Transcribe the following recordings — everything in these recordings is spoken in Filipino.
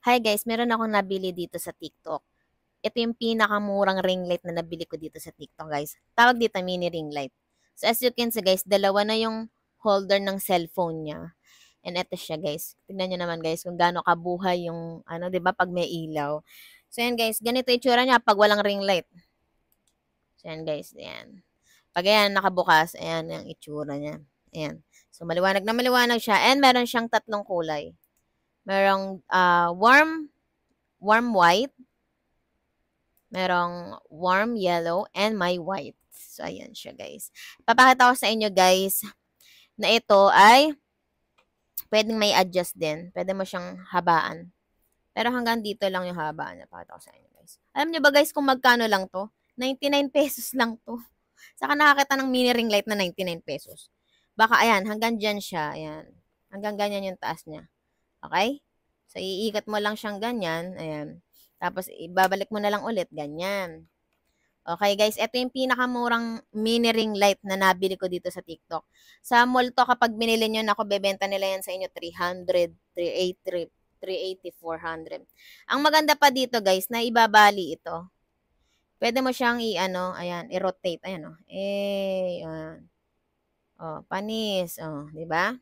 Hi guys, meron akong nabili dito sa TikTok. Ito yung pinakamurang ring light na nabili ko dito sa TikTok, guys. Tawag dito mini ring light. So as you can see, guys, dalawa na yung holder ng cellphone niya. And ito siya, guys. Tingnan niyo naman, guys, kung gaano kabuhay yung ano, 'di ba, pag may ilaw. So yan, guys, ganito yung itsura niya pag walang ring light. So yan, guys, ayan. Pag ayan nakabukas, ayan yung itsura niya. Ayan. So maliwanag na maliwanag siya and meron siyang tatlong kulay. Merong warm white, merong warm yellow, and may white. So, ayan siya, guys. Papakita ko sa inyo, guys, na ito ay pwedeng may adjust din. Pwede mo siyang habaan. Pero hanggang dito lang yung habaan. Papakita ko sa inyo, guys. Alam niyo ba, guys, kung magkano lang to? 99 pesos lang to. Saka nakakita ng mini ring light na 99 pesos. Baka, ayan, hanggang dyan siya. Ayan. Hanggang ganyan yung taas niya. Okay? So, iikat mo lang siyang ganyan. Ayan. Tapos, ibabalik mo na lang ulit. Ganyan. Okay, guys. Ito yung pinakamurang mini ring light na nabili ko dito sa TikTok. Sa mall to, kapag binili nyo, ako, bebenta nila yan sa inyo 300, 380, 380, 400. Ang maganda pa dito, guys, na ibabali ito. Pwede mo siyang i-ano, ayan, i-rotate. Ayan, oh. Ayan. Oh, panis. Oh, di ba?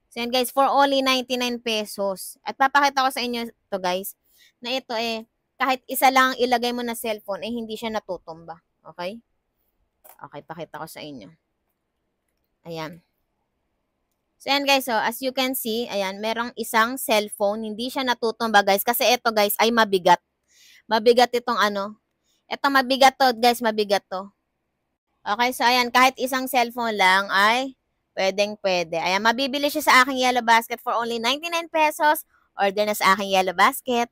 So, yan guys, for only 99 pesos. At papakita ko sa inyo to guys, na ito kahit isa lang ilagay mo na cellphone, hindi siya natutumba. Okay? Okay, pakita ko sa inyo. Ayan. So, yan guys, so, as you can see, ayan, merong isang cellphone, hindi siya natutumba guys, kasi ito guys, ay mabigat. Mabigat itong ano. Ito mabigat to guys, mabigat to. Okay, so ayan, kahit isang cellphone lang ay pwedeng-pwede. Ayan, mabibili siya sa aking Yellow Basket for only 99 pesos. Order na sa aking Yellow Basket.